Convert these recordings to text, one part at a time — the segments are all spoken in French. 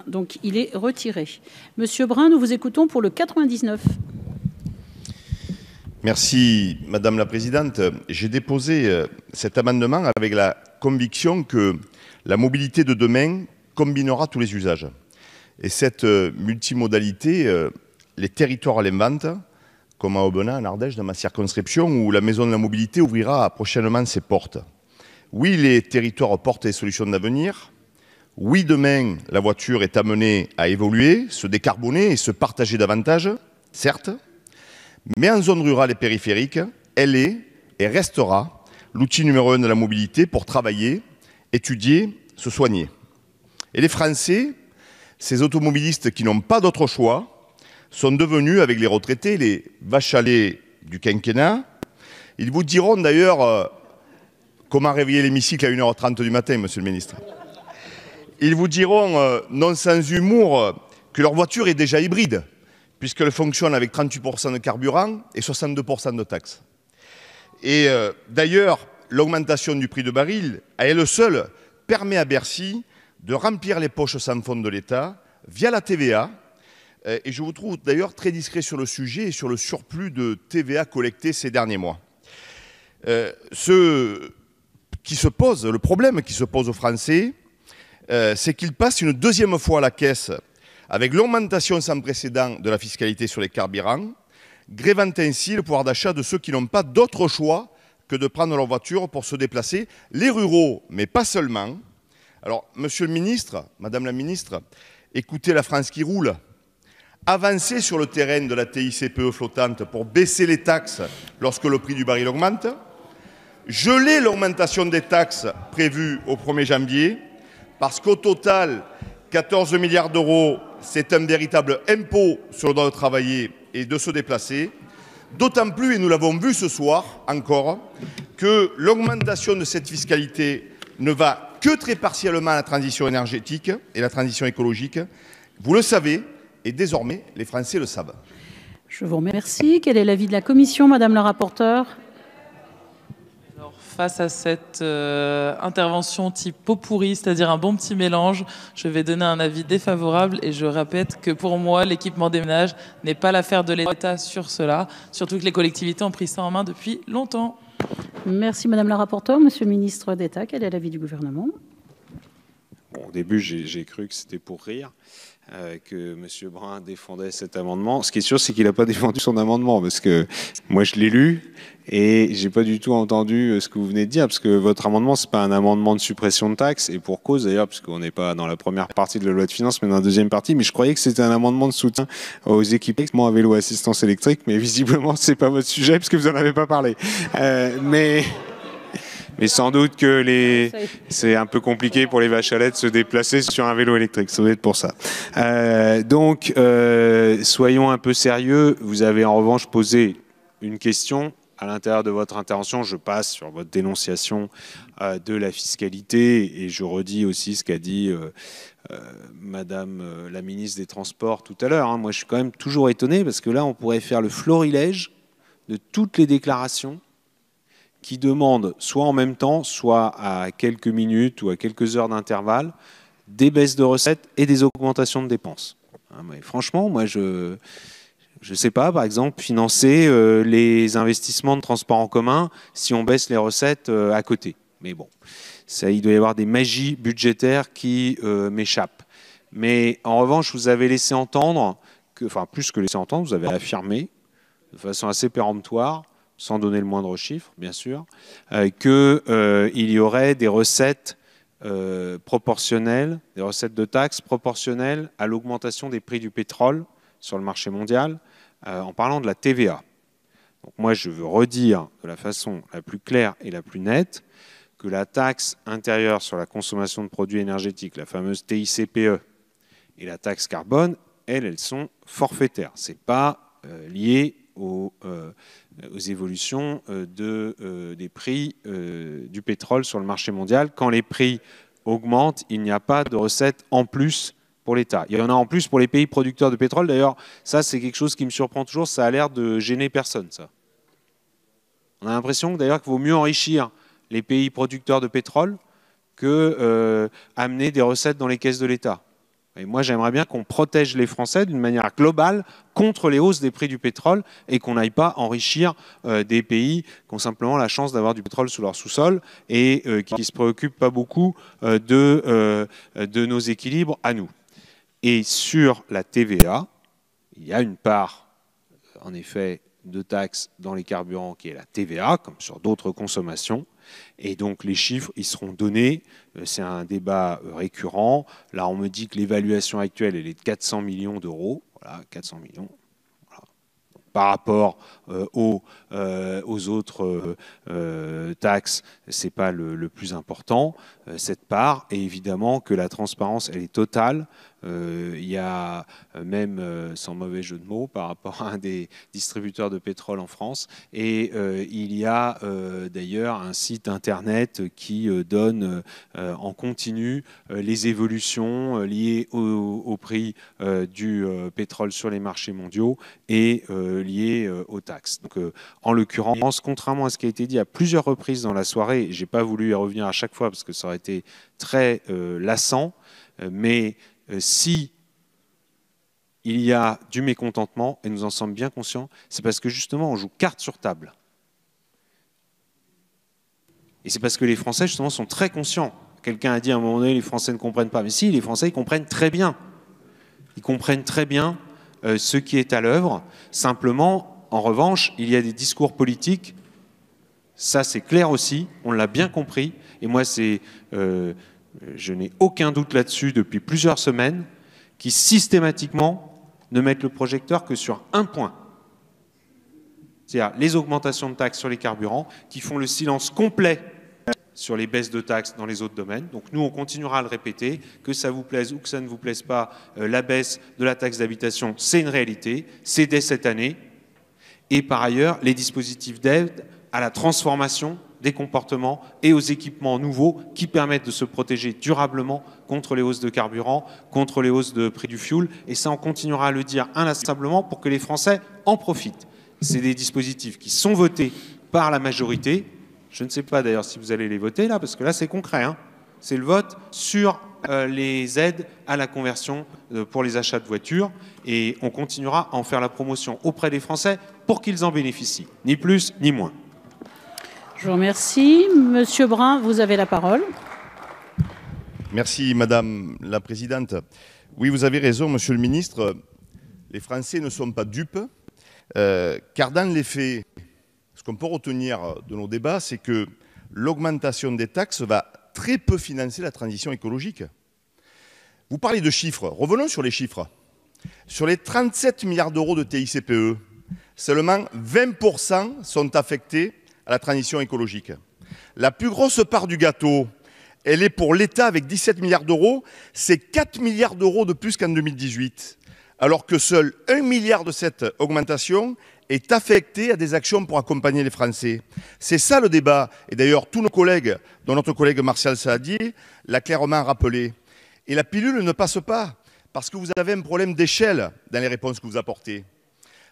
Donc, il est retiré. Monsieur Brun, nous vous écoutons pour le 99. Merci, Madame la Présidente. J'ai déposé cet amendement avec la conviction que la mobilité de demain combinera tous les usages. Et cette multimodalité, les territoires l'inventent, comme à Aubenas, en Ardèche, dans ma circonscription, où la Maison de la Mobilité ouvrira prochainement ses portes. Oui, les territoires portent des solutions d'avenir. Oui, demain, la voiture est amenée à évoluer, se décarboner et se partager davantage, certes. Mais en zone rurale et périphérique, elle est et restera l'outil numéro 1 de la mobilité pour travailler, étudier, se soigner. Et les Français, ces automobilistes qui n'ont pas d'autre choix, sont devenus, avec les retraités, les vaches à lait du quinquennat. Ils vous diront d'ailleurs comment réveiller l'hémicycle à 1h30 du matin, Monsieur le Ministre. Ils vous diront, non sans humour, que leur voiture est déjà hybride, puisqu'elle fonctionne avec 38% de carburant et 62% de taxes. Et d'ailleurs, l'augmentation du prix de baril, à elle seule, permet à Bercy de remplir les poches sans fond de l'État via la TVA. Et je vous trouve d'ailleurs très discret sur le sujet et sur le surplus de TVA collecté ces derniers mois. Le problème qui se pose aux Français, c'est qu'ils passent une deuxième fois à la caisse avec l'augmentation sans précédent de la fiscalité sur les carburants, grévant ainsi le pouvoir d'achat de ceux qui n'ont pas d'autre choix que de prendre leur voiture pour se déplacer, les ruraux, mais pas seulement. Alors, Monsieur le Ministre, Madame la Ministre, écoutez la France qui roule, avancez sur le terrain de la TICPE flottante pour baisser les taxes lorsque le prix du baril augmente, gelez l'augmentation des taxes prévue au 1er janvier, parce qu'au total, 14 milliards d'euros, c'est un véritable impôt sur le droit de travailler et de se déplacer. D'autant plus, et nous l'avons vu ce soir encore, que l'augmentation de cette fiscalité ne va que très partiellement à la transition énergétique et la transition écologique. Vous le savez, et désormais, les Français le savent. Je vous remercie. Quel est l'avis de la Commission, Madame la rapporteure ? Face à cette intervention type pot pourri, c'est-à-dire un bon petit mélange, je vais donner un avis défavorable et je répète que pour moi, l'équipement des ménages n'est pas l'affaire de l'État sur cela, surtout que les collectivités ont pris ça en main depuis longtemps. Merci Madame la rapporteure. Monsieur le ministre d'État, quel est l'avis du gouvernement ? Bon, au début, j'ai cru que c'était pour rire. Que M. Brun défendait cet amendement. Ce qui est sûr, c'est qu'il n'a pas défendu son amendement, parce que moi, je l'ai lu et j'ai pas du tout entendu ce que vous venez de dire, parce que votre amendement, c'est pas un amendement de suppression de taxes, et pour cause d'ailleurs, parce qu'on n'est pas dans la première partie de la loi de finances, mais dans la deuxième partie, mais je croyais que c'était un amendement de soutien aux équipements à vélo assistance électrique, mais visiblement, c'est pas votre sujet, parce que vous en avez pas parlé. Mais sans doute que c'est un peu compliqué pour les vaches à lait de se déplacer sur un vélo électrique. Ça doit être pour ça. Donc, soyons un peu sérieux. Vous avez en revanche posé une question à l'intérieur de votre intervention. Je passe sur votre dénonciation de la fiscalité et je redis aussi ce qu'a dit Madame la ministre des Transports tout à l'heure. Moi, je suis quand même toujours étonné parce que là, on pourrait faire le florilège de toutes les déclarations qui demandent, soit en même temps, soit à quelques minutes ou à quelques heures d'intervalle, des baisses de recettes et des augmentations de dépenses. Mais franchement, moi, je sais pas, par exemple, financer les investissements de transport en commun si on baisse les recettes à côté. Mais bon, ça, il doit y avoir des magies budgétaires qui m'échappent. Mais en revanche, vous avez laissé entendre, enfin plus que laissé entendre, vous avez affirmé de façon assez péremptoire, sans donner le moindre chiffre, bien sûr, qu'il y aurait des recettes proportionnelles, des recettes de taxes proportionnelles à l'augmentation des prix du pétrole sur le marché mondial, en parlant de la TVA. Donc moi, je veux redire de la façon la plus claire et la plus nette que la taxe intérieure sur la consommation de produits énergétiques, la fameuse TICPE, et la taxe carbone, elles sont forfaitaires. Ce n'est pas lié aux évolutions des prix du pétrole sur le marché mondial. Quand les prix augmentent, il n'y a pas de recettes en plus pour l'État. Il y en a en plus pour les pays producteurs de pétrole. D'ailleurs, ça, c'est quelque chose qui me surprend toujours. Ça a l'air de gêner personne, ça. On a l'impression d'ailleurs qu'il vaut mieux enrichir les pays producteurs de pétrole que amener des recettes dans les caisses de l'État. Et moi, j'aimerais bien qu'on protège les Français d'une manière globale contre les hausses des prix du pétrole et qu'on n'aille pas enrichir des pays qui ont simplement la chance d'avoir du pétrole sous leur sous-sol et qui ne se préoccupent pas beaucoup de nos équilibres à nous. Et sur la TVA, il y a une part, en effet, de taxes dans les carburants qui est la TVA, comme sur d'autres consommations. Et donc les chiffres, ils seront donnés. C'est un débat récurrent. Là, on me dit que l'évaluation actuelle, elle est de 400 millions d'euros. Voilà, 400 millions. Voilà. Par rapport aux autres taxes, ce n'est pas le plus important, cette part. Et évidemment que la transparence, elle est totale. Il y a même, sans mauvais jeu de mots, par rapport à un des distributeurs de pétrole en France, et il y a d'ailleurs un site internet qui donne en continu les évolutions liées au prix du pétrole sur les marchés mondiaux et liées aux taxes. Donc, en l'occurrence, contrairement à ce qui a été dit à plusieurs reprises dans la soirée, je n'ai pas voulu y revenir à chaque fois parce que ça aurait été très lassant, mais si il y a du mécontentement, et nous en sommes bien conscients, c'est parce que justement on joue carte sur table. Et c'est parce que les Français justement sont très conscients. Quelqu'un a dit à un moment donné, les Français ne comprennent pas. Mais si, les Français, ils comprennent très bien. Ils comprennent très bien ce qui est à l'œuvre. Simplement, en revanche, il y a des discours politiques. Ça, c'est clair aussi. On l'a bien compris. Et moi, je n'ai aucun doute là-dessus depuis plusieurs semaines, qui systématiquement ne mettent le projecteur que sur un point. C'est-à-dire les augmentations de taxes sur les carburants, qui font le silence complet sur les baisses de taxes dans les autres domaines. Donc nous, on continuera à le répéter, que ça vous plaise ou que ça ne vous plaise pas, la baisse de la taxe d'habitation, c'est une réalité, c'est dès cette année. Et par ailleurs, les dispositifs d'aide à la transformation des comportements et aux équipements nouveaux qui permettent de se protéger durablement contre les hausses de carburant, contre les hausses de prix du fioul. Et ça, on continuera à le dire inlassablement pour que les Français en profitent. C'est des dispositifs qui sont votés par la majorité. Je ne sais pas d'ailleurs si vous allez les voter là, parce que là, c'est concret, hein. C'est le vote sur les aides à la conversion pour les achats de voitures. Et on continuera à en faire la promotion auprès des Français pour qu'ils en bénéficient, ni plus ni moins. Je vous remercie. Monsieur Brun, vous avez la parole. Merci, Madame la Présidente. Oui, vous avez raison, Monsieur le Ministre. Les Français ne sont pas dupes, car dans les faits, ce qu'on peut retenir de nos débats, c'est que l'augmentation des taxes va très peu financer la transition écologique. Vous parlez de chiffres. Revenons sur les chiffres. Sur les 37 milliards d'euros de TICPE, seulement 20% sont affectés à la transition écologique. La plus grosse part du gâteau, elle est pour l'État avec 17 milliards d'euros. C'est 4 milliards d'euros de plus qu'en 2018. Alors que seul 1 milliard de cette augmentation est affecté à des actions pour accompagner les Français. C'est ça le débat. Et d'ailleurs, tous nos collègues, dont notre collègue Martial Saadier, l'a clairement rappelé. Et la pilule ne passe pas, parce que vous avez un problème d'échelle dans les réponses que vous apportez.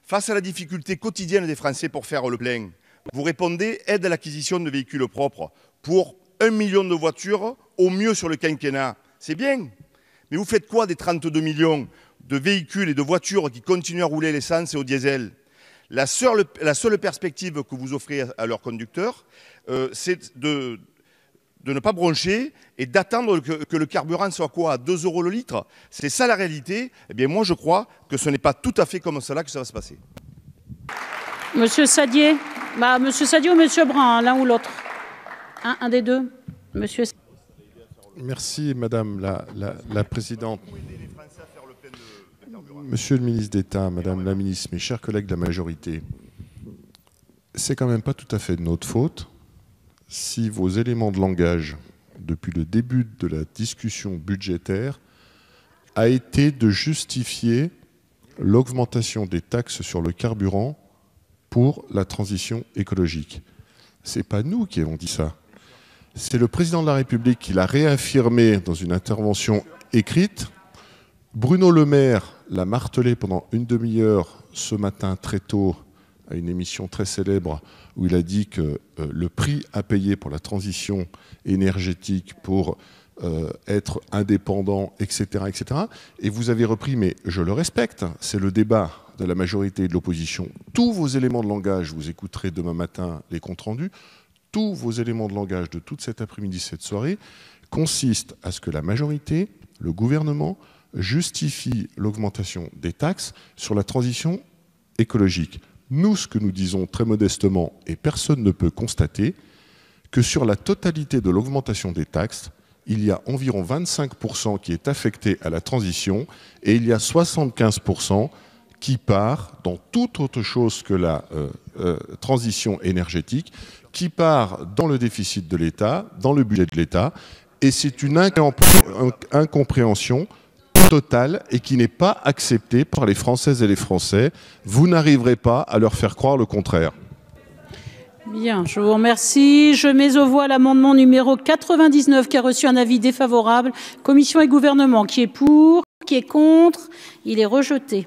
Face à la difficulté quotidienne des Français pour faire le plein, vous répondez aide à l'acquisition de véhicules propres pour 1 million de voitures, au mieux sur le quinquennat. C'est bien. Mais vous faites quoi des 32 millions de véhicules et de voitures qui continuent à rouler à l'essence et au diesel? La seule perspective que vous offrez à leurs conducteurs, c'est de ne pas broncher et d'attendre que le carburant soit quoi, à 2 € le litre. C'est ça la réalité. Eh bien, moi, je crois que ce n'est pas tout à fait comme cela que ça va se passer. Monsieur Saadier, Monsieur Saadier ou Monsieur Brun, l'un ou l'autre. Un des deux. Monsieur. Merci, Madame la Présidente. Monsieur le ministre d'État, Madame la ministre, mes chers collègues de la majorité, c'est quand même pas tout à fait de notre faute si vos éléments de langage, depuis le début de la discussion budgétaire, a été de justifier l'augmentation des taxes sur le carburant pour la transition écologique. Ce n'est pas nous qui avons dit ça. C'est le président de la République qui l'a réaffirmé dans une intervention écrite. Bruno Le Maire l'a martelé pendant une demi-heure ce matin très tôt à une émission très célèbre où il a dit que le prix à payer pour la transition énergétique, pour être indépendant, etc., etc. Et vous avez repris, mais je le respecte, c'est le débat de la majorité et de l'opposition. Tous vos éléments de langage, vous écouterez demain matin les comptes rendus, tous vos éléments de langage de toute cet après-midi, cette soirée, consistent à ce que la majorité, le gouvernement, justifie l'augmentation des taxes sur la transition écologique. Nous, ce que nous disons très modestement, et personne ne peut constater, que sur la totalité de l'augmentation des taxes, il y a environ 25% qui est affecté à la transition et il y a 75% qui part dans toute autre chose que la transition énergétique, qui part dans le déficit de l'État, dans le budget de l'État, et c'est une incompréhension totale et qui n'est pas acceptée par les Françaises et les Français. Vous n'arriverez pas à leur faire croire le contraire. Bien, je vous remercie. Je mets aux voix l'amendement numéro 99 qui a reçu un avis défavorable. Commission et gouvernement qui est pour, qui est contre, il est rejeté.